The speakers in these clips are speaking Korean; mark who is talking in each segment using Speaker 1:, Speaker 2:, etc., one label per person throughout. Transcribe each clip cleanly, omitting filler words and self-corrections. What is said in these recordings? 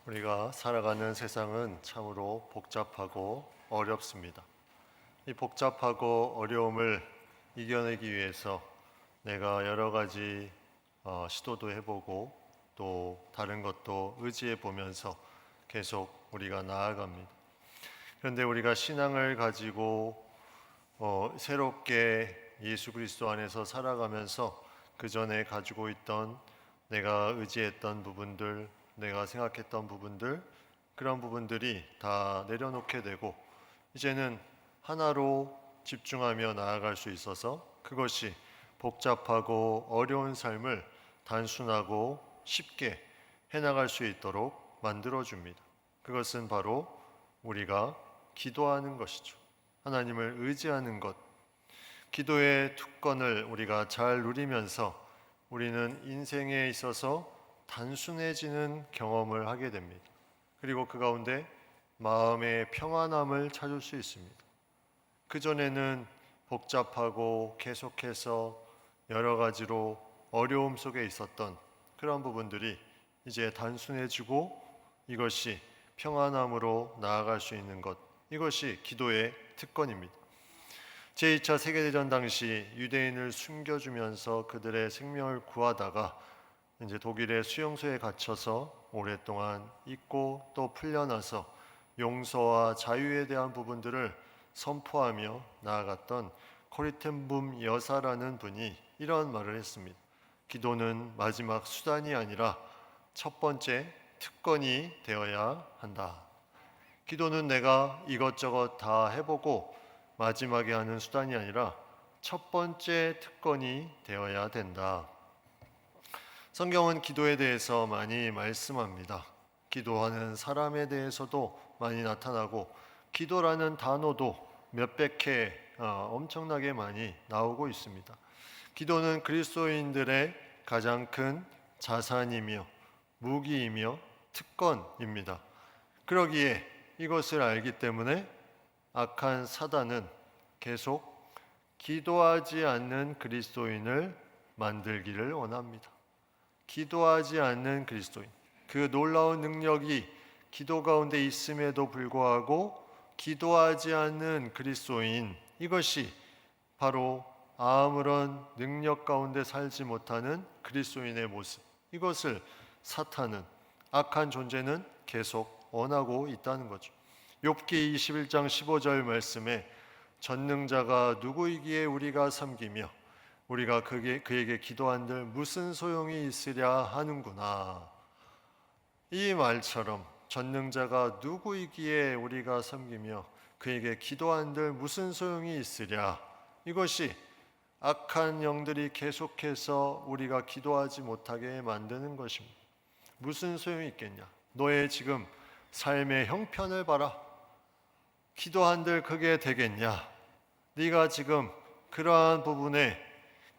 Speaker 1: 우리가 살아가는 세상은 참으로 복잡하고 어렵습니다. 이 복잡하고 어려움을 이겨내기 위해서 내가 여러 가지 시도도 해보고 또 다른 것도 의지해 보면서 계속 우리가 나아갑니다. 그런데 우리가 신앙을 가지고 새롭게 예수 그리스도 안에서 살아가면서 그 전에 가지고 있던 내가 의지했던 부분들, 내가 생각했던 부분들, 그런 부분들이 다 내려놓게 되고 이제는 하나로 집중하며 나아갈 수 있어서 그것이 복잡하고 어려운 삶을 단순하고 쉽게 해나갈 수 있도록 만들어줍니다. 그것은 바로 우리가 기도하는 것이죠. 하나님을 의지하는 것. 기도의 특권을 우리가 잘 누리면서 우리는 인생에 있어서 단순해지는 경험을 하게 됩니다. 그리고 그 가운데 마음의 평안함을 찾을 수 있습니다. 그전에는 복잡하고 계속해서 여러 가지로 어려움 속에 있었던 그런 부분들이 이제 단순해지고 이것이 평안함으로 나아갈 수 있는 것, 이것이 기도의 특권입니다. 제2차 세계대전 당시 유대인을 숨겨주면서 그들의 생명을 구하다가 이제 독일의 수용소에 갇혀서 오랫동안 있고 또 풀려나서 용서와 자유에 대한 부분들을 선포하며 나아갔던 코리텐붐 여사라는 분이 이런 말을 했습니다. 기도는 마지막 수단이 아니라 첫 번째 특권이 되어야 한다. 기도는 내가 이것저것 다 해보고 마지막에 하는 수단이 아니라 첫 번째 특권이 되어야 된다. 성경은 기도에 대해서 많이 말씀합니다. 기도하는 사람에 대해서도 많이 나타나고 기도라는 단어도 몇백 회 엄청나게 많이 나오고 있습니다. 기도는 그리스도인들의 가장 큰 자산이며 무기이며 특권입니다. 그러기에 이것을 알기 때문에 악한 사단은 계속 기도하지 않는 그리스도인을 만들기를 원합니다. 기도하지 않는 그리스도인, 그 놀라운 능력이 기도 가운데 있음에도 불구하고 기도하지 않는 그리스도인, 이것이 바로 아무런 능력 가운데 살지 못하는 그리스도인의 모습, 이것을 사탄은, 악한 존재는 계속 원하고 있다는 거죠. 욥기 21장 15절 말씀에 전능자가 누구이기에 우리가 섬기며 우리가 그에게 기도한들 무슨 소용이 있으랴 하는구나. 이 말처럼 전능자가 누구이기에 우리가 섬기며 그에게 기도한들 무슨 소용이 있으랴, 이것이 악한 영들이 계속해서 우리가 기도하지 못하게 만드는 것입니다. 무슨 소용이 있겠냐? 너의 지금 삶의 형편을 봐라. 기도한들 그게 되겠냐? 네가 지금 그러한 부분에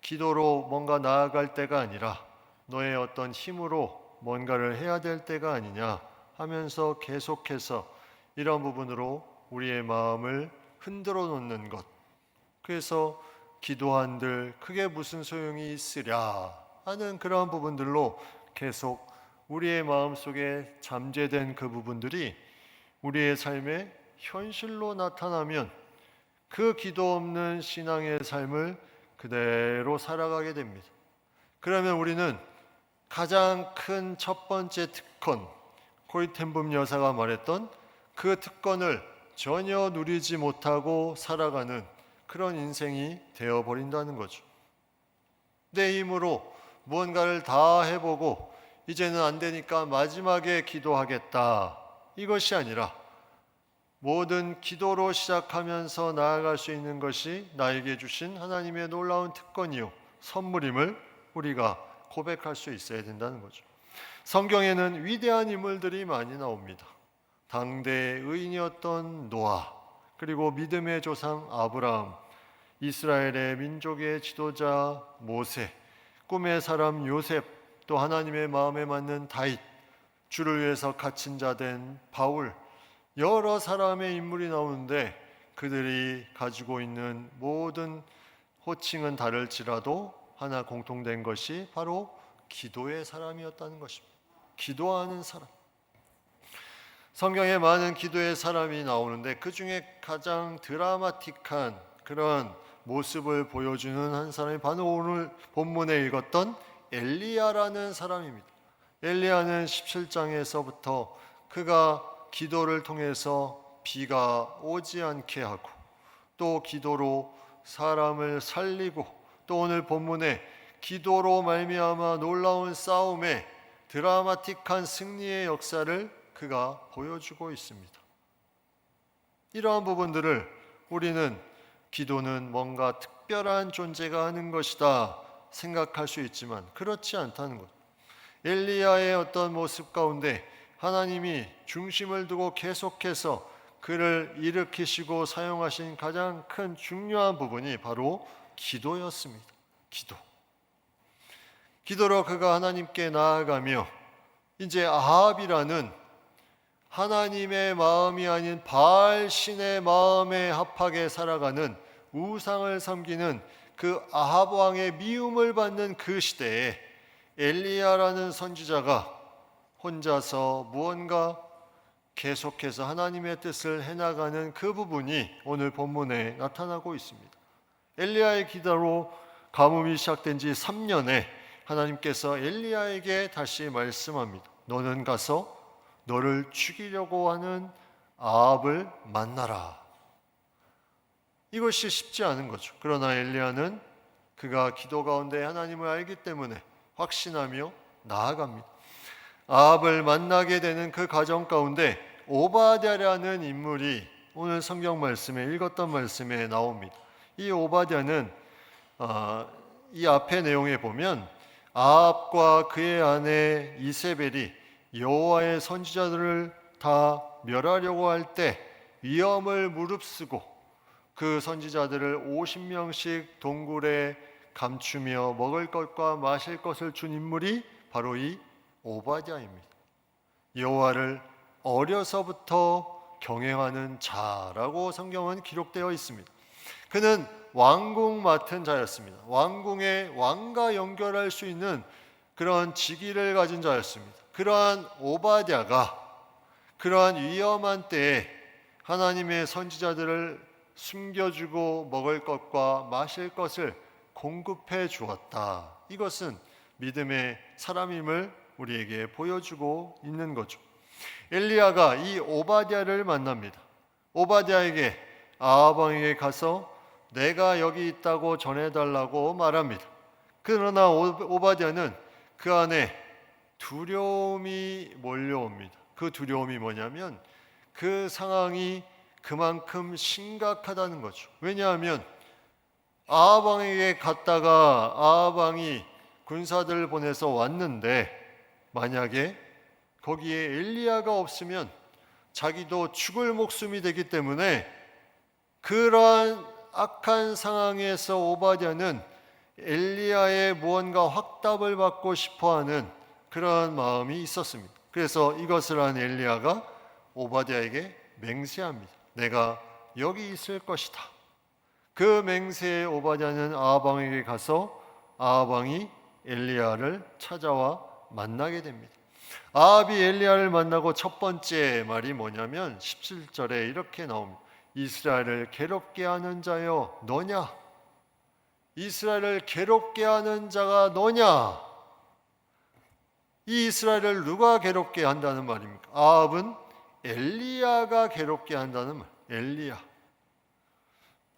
Speaker 1: 기도로 뭔가 나아갈 때가 아니라 너의 어떤 힘으로 뭔가를 해야 될 때가 아니냐 하면서 계속해서 이런 부분으로 우리의 마음을 흔들어 놓는 것. 그래서 기도한들 그게 무슨 소용이 있으랴 하는 그러한 부분들로 계속 우리의 마음속에 잠재된 그 부분들이 우리의 삶의 현실로 나타나면 그 기도 없는 신앙의 삶을 그대로 살아가게 됩니다. 그러면 우리는 가장 큰 첫 번째 특권, 코리텐붐 여사가 말했던 그 특권을 전혀 누리지 못하고 살아가는 그런 인생이 되어버린다는 거죠. 내 힘으로 무언가를 다 해보고 이제는 안 되니까 마지막에 기도하겠다, 이것이 아니라 모든 기도로 시작하면서 나아갈 수 있는 것이 나에게 주신 하나님의 놀라운 특권이요 선물임을 우리가 고백할 수 있어야 된다는 거죠. 성경에는 위대한 인물들이 많이 나옵니다. 당대 의인이었던 노아, 그리고 믿음의 조상 아브라함, 이스라엘의 민족의 지도자 모세, 꿈의 사람 요셉, 또 하나님의 마음에 맞는 다윗, 주를 위해서 갇힌 자 된 바울, 여러 사람의 인물이 나오는데 그들이 가지고 있는 모든 호칭은 다를지라도 하나 공통된 것이 바로 기도의 사람이었다는 것입니다. 기도하는 사람. 성경에 많은 기도의 사람이 나오는데 그 중에 가장 드라마틱한 그런 모습을 보여주는 한 사람이 바로 오늘 본문에 읽었던 엘리야라는 사람입니다. 엘리야는 17장에서부터 그가 기도를 통해서 비가 오지 않게 하고 또 기도로 사람을 살리고 또 오늘 본문에 기도로 말미암아 놀라운 싸움에 드라마틱한 승리의 역사를 그가 보여주고 있습니다. 이러한 부분들을 우리는 기도는 뭔가 특별한 존재가 하는 것이다 생각할 수 있지만 그렇지 않다는 것. 엘리야의 어떤 모습 가운데 하나님이 중심을 두고 계속해서 그를 일으키시고 사용하신 가장 큰 중요한 부분이 바로 기도였습니다. 기도로 그가 하나님께 나아가며 이제 아합이라는 하나님의 마음이 아닌 바알 신의 마음에 합하게 살아가는 우상을 섬기는 그 아합 왕의 미움을 받는 그 시대에 엘리야라는 선지자가 혼자서 무언가 계속해서 하나님의 뜻을 해나가는 그 부분이 오늘 본문에 나타나고 있습니다. 엘리야의 기도로 가뭄이 시작된 지 3년에 하나님께서 엘리야에게 다시 말씀합니다. 너는 가서 너를 죽이려고 하는 아합을 만나라. 이것이 쉽지 않은 거죠. 그러나 엘리야는 그가 기도 가운데 하나님을 알기 때문에 확신하며 나아갑니다. 아합을 만나게 되는 그 과정 가운데 오바댜라는 인물이 오늘 성경 말씀에 읽었던 말씀에 나옵니다. 이 오바댜는 이 앞의 내용에 보면 아합과 그의 아내 이세벨이 여호와의 선지자들을 다 멸하려고 할 때 위험을 무릅쓰고 그 선지자들을 50명씩 동굴에 감추며 먹을 것과 마실 것을 준 인물이 바로 이 오바댜입니다. 여호와를 어려서부터 경외하는 자라고 성경은 기록되어 있습니다. 그는 왕궁 맡은 자였습니다. 왕궁의 왕과 연결할 수 있는 그런 직위를 가진 자였습니다. 그러한 오바댜가 그러한 위험한 때에 하나님의 선지자들을 숨겨주고 먹을 것과 마실 것을 공급해 주었다. 이것은 믿음의 사람임을 우리에게 보여주고 있는 거죠. 엘리야가 이 오바댜를 만납니다. 오바댜에게 아합 왕에게 가서 내가 여기 있다고 전해달라고 말합니다. 그러나 오바댜는 그 안에 두려움이 몰려옵니다. 그 두려움이 뭐냐면 그 상황이 그만큼 심각하다는 거죠. 왜냐하면 아합 왕에게 갔다가 아합 왕이 군사들을 보내서 왔는데 만약에 거기에 엘리야가 없으면 자기도 죽을 목숨이 되기 때문에 그러한 악한 상황에서 오바댜는 엘리야의 무언가 확답을 받고 싶어하는 그런 마음이 있었습니다. 그래서 이것을 한 엘리야가 오바댜에게 맹세합니다. 내가 여기 있을 것이다. 그 맹세에 오바댜는 아합 왕에게 가서 아합 왕이 엘리야를 찾아와 만나게 됩니다. 아합이 엘리야를 만나고 첫 번째 말이 뭐냐면 17절에 이렇게 나옵니다. 이스라엘을 괴롭게 하는 자여 너냐? 이스라엘을 괴롭게 하는 자가 너냐? 이 이스라엘을 누가 괴롭게 한다는 말입니까? 아합은 엘리야가 괴롭게 한다는 말. 엘리야.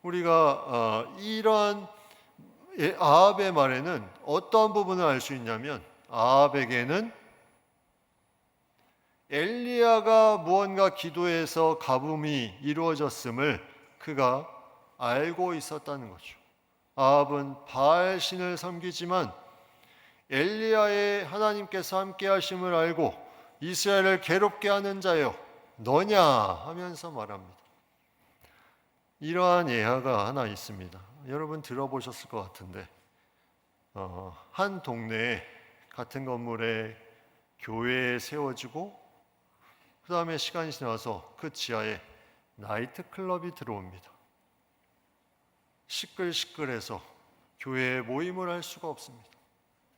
Speaker 1: 우리가 이런 아합의 말에는 어떤 부분을 알 수 있냐면 아합에게는 엘리야가 무언가 기도해서 가뭄이 이루어졌음을 그가 알고 있었다는 거죠. 아합은 바알 신을 섬기지만 엘리야의 하나님께서 함께 하심을 알고 이스라엘을 괴롭게 하는 자여 너냐 하면서 말합니다. 이러한 예화가 하나 있습니다. 여러분 들어보셨을 것 같은데 한 동네에 같은 건물에 교회에 세워지고 그 다음에 시간이 지나서 그 지하에 나이트클럽이 들어옵니다. 시끌시끌해서 교회에 모임을 할 수가 없습니다.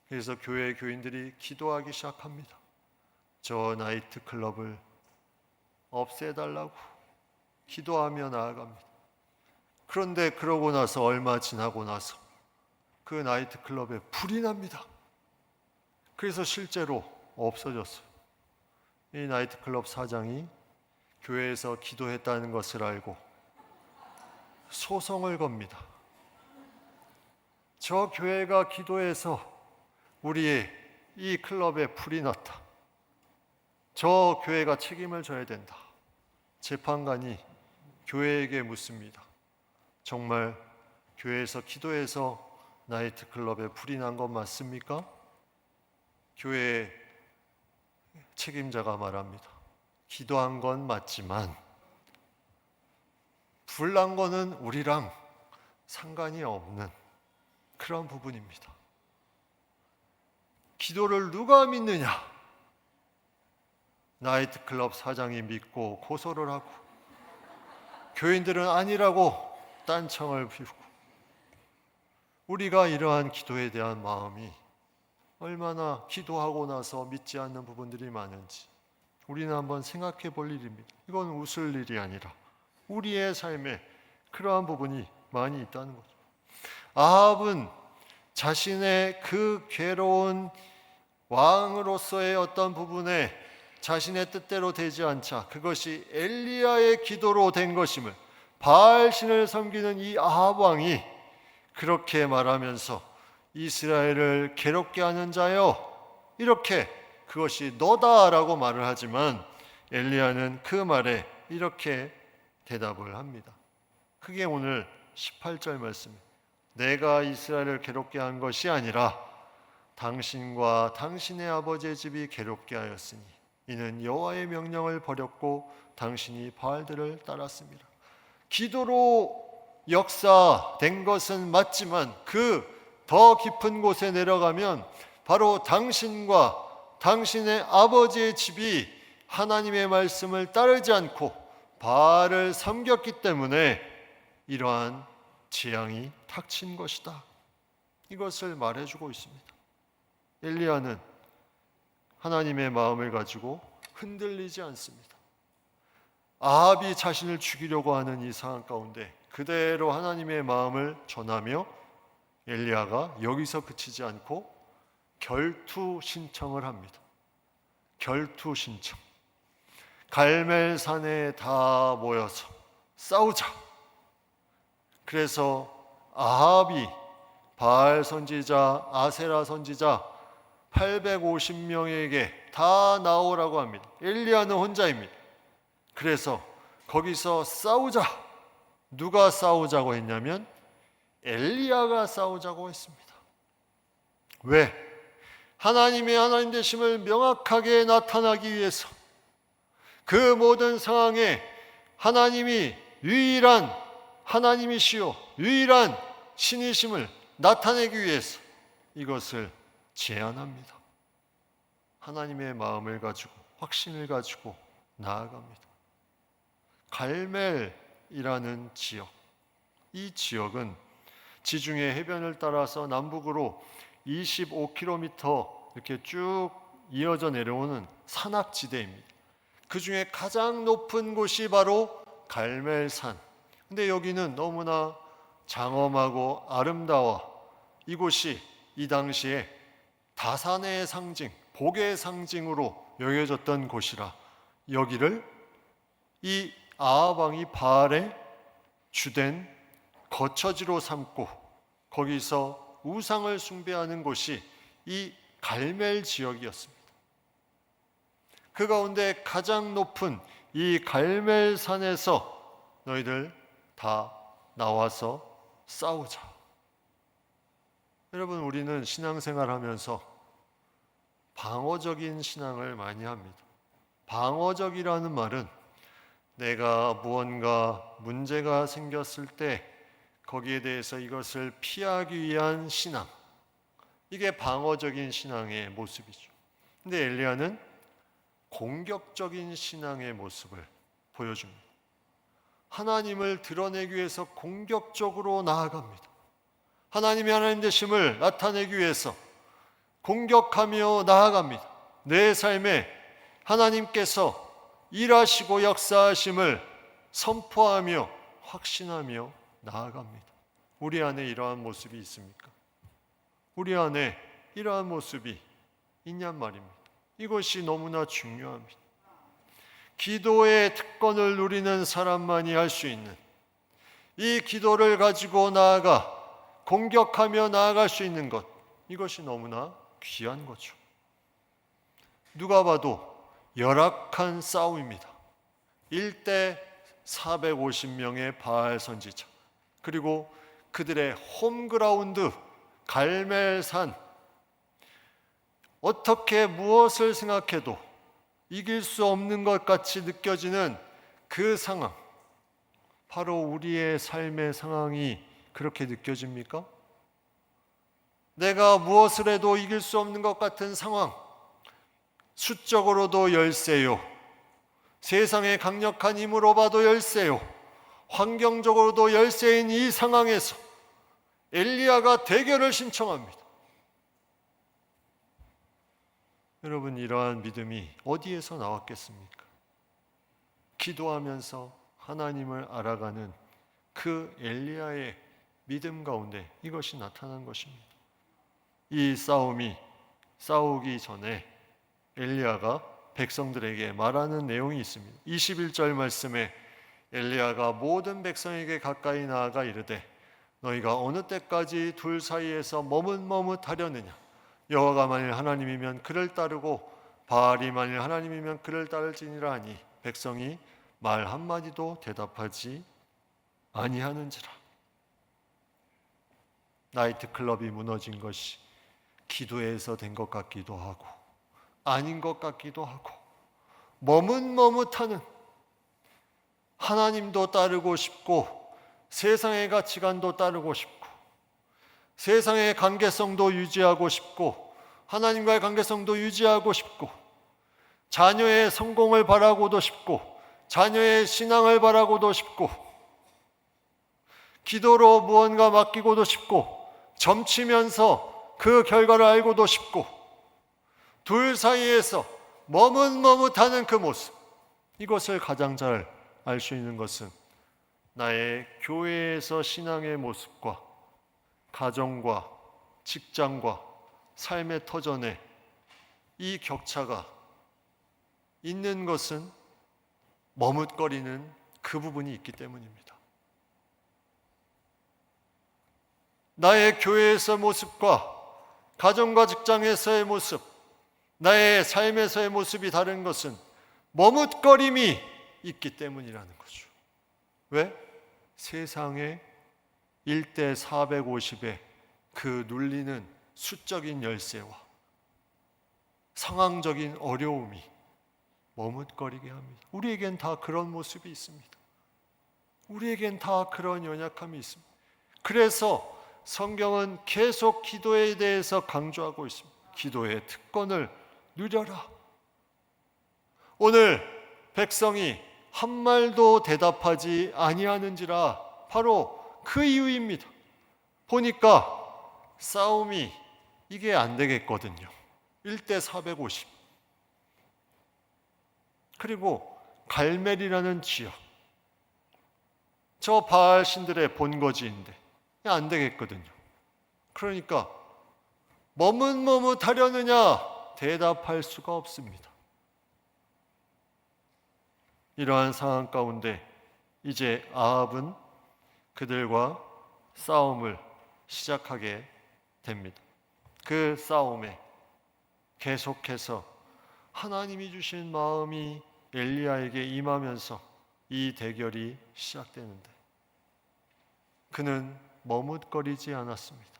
Speaker 1: 그래서 교회 교인들이 기도하기 시작합니다. 저 나이트클럽을 없애달라고 기도하며 나아갑니다. 그런데 그러고 나서 얼마 지나고 나서 그 나이트클럽에 불이 납니다. 그래서 실제로 없어졌어요. 이 나이트클럽 사장이 교회에서 기도했다는 것을 알고 소송을 겁니다. 저 교회가 기도해서 우리의 이 클럽에 불이 났다. 저 교회가 책임을 져야 된다. 재판관이 교회에게 묻습니다. 정말 교회에서 기도해서 나이트클럽에 불이 난 건 맞습니까? 교회 책임자가 말합니다. 기도한 건 맞지만 불난 거는 우리랑 상관이 없는 그런 부분입니다. 기도를 누가 믿느냐? 나이트클럽 사장이 믿고 고소를 하고 교인들은 아니라고 딴청을 피우고 우리가 이러한 기도에 대한 마음이 얼마나 기도하고 나서 믿지 않는 부분들이 많은지 우리는 한번 생각해 볼 일입니다. 이건 웃을 일이 아니라 우리의 삶에 그러한 부분이 많이 있다는 거죠. 아합은 자신의 그 괴로운 왕으로서의 어떤 부분에 자신의 뜻대로 되지 않자 그것이 엘리야의 기도로 된 것임을 바알신을 섬기는 이 아합 왕이 그렇게 말하면서 이스라엘을 괴롭게 하는 자여 이렇게 그것이 너다라고 말을 하지만 엘리야는 그 말에 이렇게 대답을 합니다. 그게 오늘 18절 말씀입니다. 내가 이스라엘을 괴롭게 한 것이 아니라 당신과 당신의 아버지의 집이 괴롭게 하였으니 이는 여호와의 명령을 버렸고 당신이 바알들을 따랐습니다. 기도로 역사된 것은 맞지만 그 더 깊은 곳에 내려가면 바로 당신과 당신의 아버지의 집이 하나님의 말씀을 따르지 않고 바알을 섬겼기 때문에 이러한 재앙이 닥친 것이다. 이것을 말해주고 있습니다. 엘리야는 하나님의 마음을 가지고 흔들리지 않습니다. 아합이 자신을 죽이려고 하는 이 상황 가운데 그대로 하나님의 마음을 전하며 엘리야가 여기서 그치지 않고 결투 신청을 합니다. 결투 신청. 갈멜산에 다 모여서 싸우자. 그래서 아합이 바알 선지자, 아세라 선지자 850명에게 다 나오라고 합니다. 엘리야는 혼자입니다. 그래서 거기서 싸우자. 누가 싸우자고 했냐면 엘리야가 싸우자고 했습니다. 왜? 하나님의 하나님 되심을 명확하게 나타나기 위해서 그 모든 상황에 하나님이 유일한 하나님이시요 유일한 신이심을 나타내기 위해서 이것을 제안합니다. 하나님의 마음을 가지고 확신을 가지고 나아갑니다. 갈멜이라는 지역, 이 지역은 지중해 해변을 따라서 남북으로 25km 이렇게 쭉 이어져 내려오는 산악지대입니다. 그 중에 가장 높은 곳이 바로 갈멜산. 근데 여기는 너무나 장엄하고 아름다워 이곳이 이 당시에 다산의 상징, 복의 상징으로 여겨졌던 곳이라 여기를 이 아합 왕이 바알의 주된 거처지로 삼고 거기서 우상을 숭배하는 곳이 이 갈멜 지역이었습니다. 그 가운데 가장 높은 이 갈멜 산에서 너희들 다 나와서 싸우자. 여러분, 우리는 신앙생활 하면서 방어적인 신앙을 많이 합니다. 방어적이라는 말은 내가 무언가 문제가 생겼을 때 거기에 대해서 이것을 피하기 위한 신앙, 이게 방어적인 신앙의 모습이죠. 근데 엘리야는 공격적인 신앙의 모습을 보여줍니다. 하나님을 드러내기 위해서 공격적으로 나아갑니다. 하나님의 하나님 되심을 나타내기 위해서 공격하며 나아갑니다. 내 삶에 하나님께서 일하시고 역사하심을 선포하며 확신하며 나아갑니다. 우리 안에 이러한 모습이 있습니까? 우리 안에 이러한 모습이 있냔 말입니다. 이것이 너무나 중요합니다. 기도의 특권을 누리는 사람만이 할 수 있는, 이 기도를 가지고 나아가 공격하며 나아갈 수 있는 것, 이것이 너무나 귀한 거죠. 누가 봐도 열악한 싸움입니다. 1대 450명의 바알 선지자, 그리고 그들의 홈그라운드 갈멜산, 어떻게 무엇을 생각해도 이길 수 없는 것 같이 느껴지는 그 상황, 바로 우리의 삶의 상황이 그렇게 느껴집니까? 내가 무엇을 해도 이길 수 없는 것 같은 상황, 수적으로도 열세요, 세상의 강력한 힘으로 봐도 열세요, 환경적으로도 열세인 이 상황에서 엘리야가 대결을 신청합니다. 여러분, 이러한 믿음이 어디에서 나왔겠습니까? 기도하면서 하나님을 알아가는 그 엘리야의 믿음 가운데 이것이 나타난 것입니다. 이 싸우기 전에 엘리야가 백성들에게 말하는 내용이 있습니다. 21절 말씀에 엘리야가 모든 백성에게 가까이 나아가 이르되 너희가 어느 때까지 둘 사이에서 머뭇머뭇하려느냐? 여호와가 만일 하나님이면 그를 따르고 바알이 만일 하나님이면 그를 따를지니라 하니 백성이 말 한마디도 대답하지 아니하는지라. 나이트클럽이 무너진 것이 기도에서 된 것 같기도 하고 아닌 것 같기도 하고, 머뭇머뭇하는, 하나님도 따르고 싶고 세상의 가치관도 따르고 싶고 세상의 관계성도 유지하고 싶고 하나님과의 관계성도 유지하고 싶고 자녀의 성공을 바라고도 싶고 자녀의 신앙을 바라고도 싶고 기도로 무언가 맡기고도 싶고 점치면서 그 결과를 알고도 싶고, 둘 사이에서 머뭇머뭇하는 그 모습, 이것을 가장 잘 알 수 있는 것은 나의 교회에서 신앙의 모습과 가정과 직장과 삶의 터전에 이 격차가 있는 것은 머뭇거리는 그 부분이 있기 때문입니다. 나의 교회에서 모습과 가정과 직장에서의 모습, 나의 삶에서의 모습이 다른 것은 머뭇거림이 있기 때문이라는 거죠. 왜? 세상의 1대 450의 그 눌리는 수적인 열세와 상황적인 어려움이 머뭇거리게 합니다. 우리에겐 다 그런 모습이 있습니다. 우리에겐 다 그런 연약함이 있습니다. 그래서 성경은 계속 기도에 대해서 강조하고 있습니다. 기도의 특권을 누려라. 오늘 백성이 한 말도 대답하지 아니하는지라, 바로 그 이유입니다. 보니까 싸움이 이게 안 되겠거든요. 1대 450. 그리고 갈멜이라는 지역, 저 바알 신들의 본거지인데 안 되겠거든요. 그러니까 머뭇머뭇하려느냐? 대답할 수가 없습니다. 이러한 상황 가운데 이제 아합은 그들과 싸움을 시작하게 됩니다. 그 싸움에 계속해서 하나님이 주신 마음이 엘리야에게 임하면서 이 대결이 시작되는데 그는 머뭇거리지 않았습니다.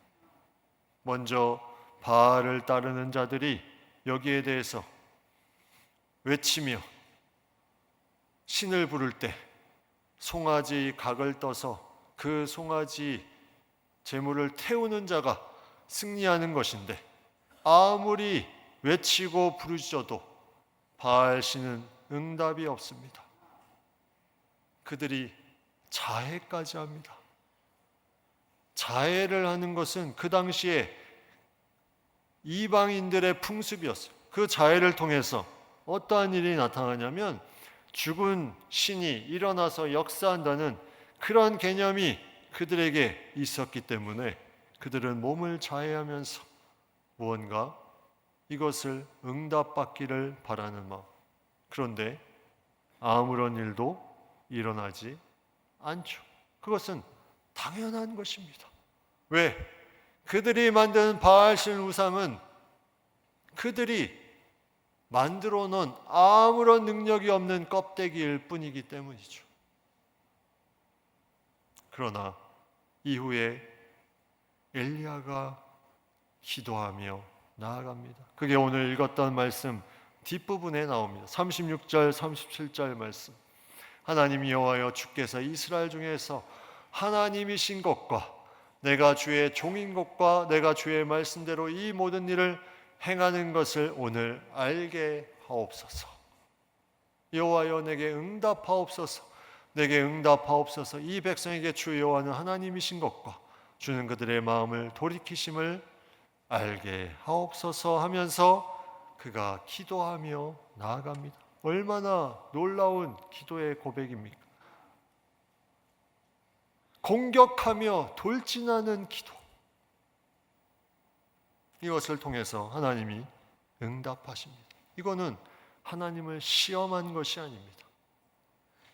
Speaker 1: 먼저 바알을 따르는 자들이 여기에 대해서 외치며 신을 부를 때 송아지 각을 떠서 그 송아지 제물을 태우는 자가 승리하는 것인데, 아무리 외치고 부르짖어도 바알 신은 응답이 없습니다. 그들이 자해까지 합니다. 자해를 하는 것은 그 당시에 이방인들의 풍습이었어요. 그 자해를 통해서 어떠한 일이 나타나냐면 죽은 신이 일어나서 역사한다는 그런 개념이 그들에게 있었기 때문에 그들은 몸을 자해하면서 무언가 이것을 응답받기를 바라는 마음. 그런데 아무런 일도 일어나지 않죠. 그것은 당연한 것입니다. 왜? 그들이 만든 바알신 우상은 그들이 만들어 놓은 아무런 능력이 없는 껍데기일 뿐이기 때문이죠. 그러나 이후에 엘리야가 기도하며 나아갑니다. 그게 오늘 읽었던 말씀 뒷부분에 나옵니다. 36절, 37절 말씀. 하나님 여호와여, 주께서 이스라엘 중에서 하나님이신 것과 내가 주의 종인 것과 내가 주의 말씀대로 이 모든 일을 행하는 것을 오늘 알게 하옵소서. 여호와여, 내게 응답하옵소서. 내게 응답하옵소서. 이 백성에게 주 여호와는 하나님이신 것과 주는 그들의 마음을 돌이키심을 알게 하옵소서 하면서 그가 기도하며 나아갑니다. 얼마나 놀라운 기도의 고백입니까? 공격하며 돌진하는 기도. 이것을 통해서 하나님이 응답하십니다. 이거는 하나님을 시험한 것이 아닙니다.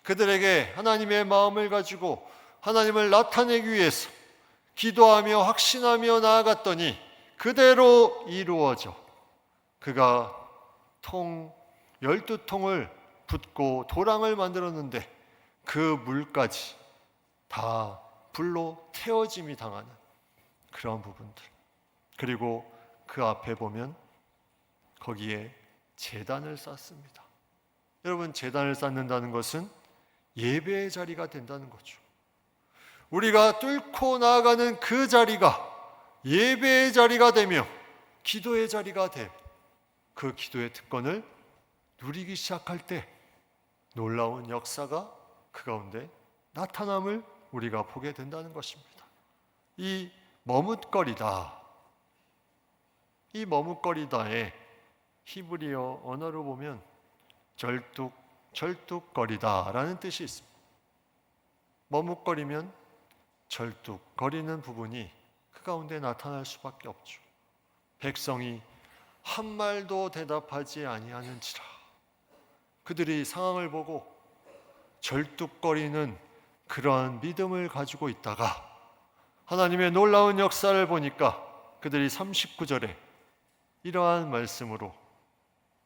Speaker 1: 그들에게 하나님의 마음을 가지고 하나님을 나타내기 위해서 기도하며 확신하며 나아갔더니 그대로 이루어져 그가 12통을 붓고 도랑을 만들었는데 그 물까지 다 불로 태워짐이 당하는 그런 부분들. 그리고 그 앞에 보면 거기에 제단을 쌓습니다. 여러분, 제단을 쌓는다는 것은 예배의 자리가 된다는 거죠. 우리가 뚫고 나아가는 그 자리가 예배의 자리가 되며 기도의 자리가 돼 그 기도의 특권을 누리기 시작할 때 놀라운 역사가 그 가운데 나타남을 우리가 보게 된다는 것입니다. 이 머뭇거리다의 히브리어 언어로 보면 절뚝거리다라는 뜻이 있습니다. 머뭇거리면 절뚝거리는 부분이 그 가운데 나타날 수밖에 없죠. 백성이 한 말도 대답하지 아니하는지라. 그들이 상황을 보고 절뚝거리는 그러한 믿음을 가지고 있다가 하나님의 놀라운 역사를 보니까 그들이 39절에 이러한 말씀으로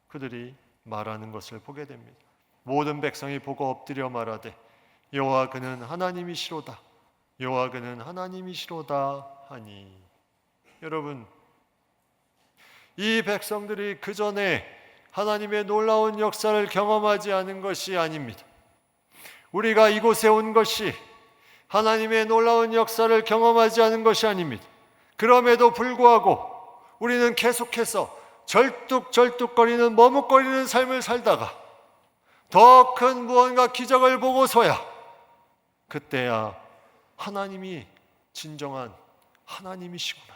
Speaker 1: 그들이 말하는 것을 보게 됩니다. 모든 백성이 보고 엎드려 말하되 여호와 그는 하나님이시로다. 여호와 그는 하나님이시로다 하니. 여러분, 이 백성들이 그 전에 하나님의 놀라운 역사를 경험하지 않은 것이 아닙니다. 우리가 이곳에 온 것이 하나님의 놀라운 역사를 경험하지 않은 것이 아닙니다. 그럼에도 불구하고 우리는 계속해서 절뚝절뚝거리는 머뭇거리는 삶을 살다가 더 큰 무언가 기적을 보고서야 그때야 하나님이 진정한 하나님이시구나,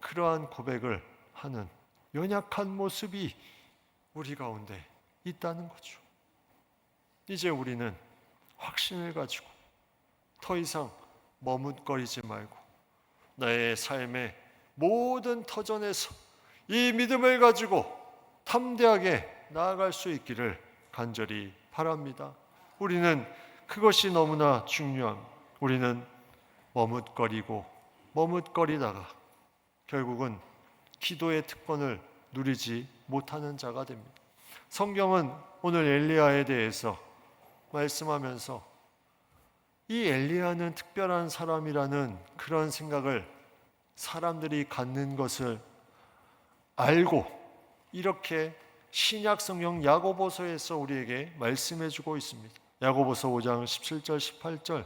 Speaker 1: 그러한 고백을 하는 연약한 모습이 우리 가운데 있다는 거죠. 이제 우리는 확신을 가지고 더 이상 머뭇거리지 말고 나의 삶의 모든 터전에서 이 믿음을 가지고 담대하게 나아갈 수 있기를 간절히 바랍니다. 우리는 그것이 너무나 중요합니다. 우리는 머뭇거리다가 결국은 기도의 특권을 누리지 못하는 자가 됩니다. 성경은 오늘 엘리야에 대해서 말씀하면서 이 엘리야는 특별한 사람이라는 그런 생각을 사람들이 갖는 것을 알고 이렇게 신약 성경 야고보서에서 우리에게 말씀해 주고 있습니다. 야고보서 5장 17절 18절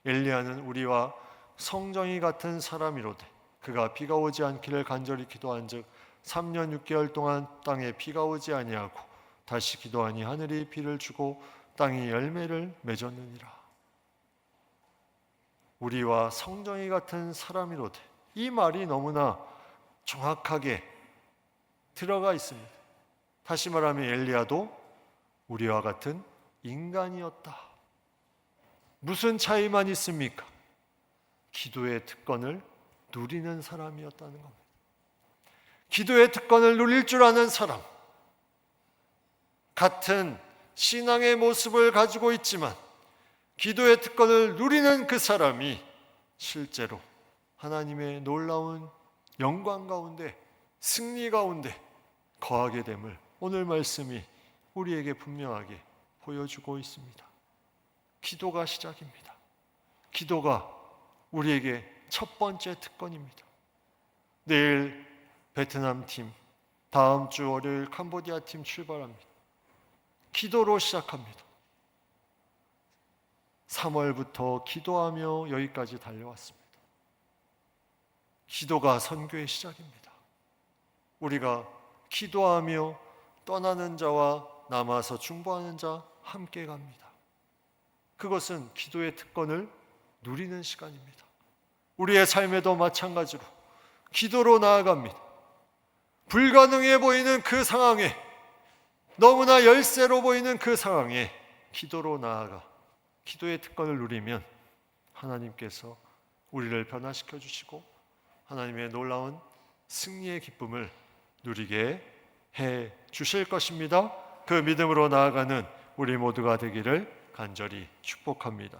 Speaker 1: 엘리야는 우리와 성정이 같은 사람이로되 그가 비가 오지 않기를 간절히 기도한즉 3년 6개월 동안 땅에 비가 오지 아니하고 다시 기도하니 하늘이 비를 주고 땅이 열매를 맺었느니라. 우리와 성정이 같은 사람이로되, 이 말이 너무나 정확하게 들어가 있습니다. 다시 말하면 엘리야도 우리와 같은 인간이었다. 무슨 차이만 있습니까? 기도의 특권을 누리는 사람이었다는 겁니다. 기도의 특권을 누릴 줄 아는 사람, 같은 신앙의 모습을 가지고 있지만 기도의 특권을 누리는 그 사람이 실제로 하나님의 놀라운 영광 가운데, 승리 가운데 거하게 됨을 오늘 말씀이 우리에게 분명하게 보여주고 있습니다. 기도가 시작입니다. 기도가 우리에게 첫 번째 특권입니다. 내일 베트남 팀, 다음 주 월요일 캄보디아 팀 출발합니다. 기도로 시작합니다. 3월부터 기도하며 여기까지 달려왔습니다. 기도가 선교의 시작입니다. 우리가 기도하며 떠나는 자와 남아서 중보하는 자 함께 갑니다. 그것은 기도의 특권을 누리는 시간입니다. 우리의 삶에도 마찬가지로 기도로 나아갑니다. 불가능해 보이는 그 상황에, 너무나 열세로 보이는 그 상황에 기도로 나아가 기도의 특권을 누리면 하나님께서 우리를 변화시켜 주시고 하나님의 놀라운 승리의 기쁨을 누리게 해 주실 것입니다. 그 믿음으로 나아가는 우리 모두가 되기를 간절히 축복합니다.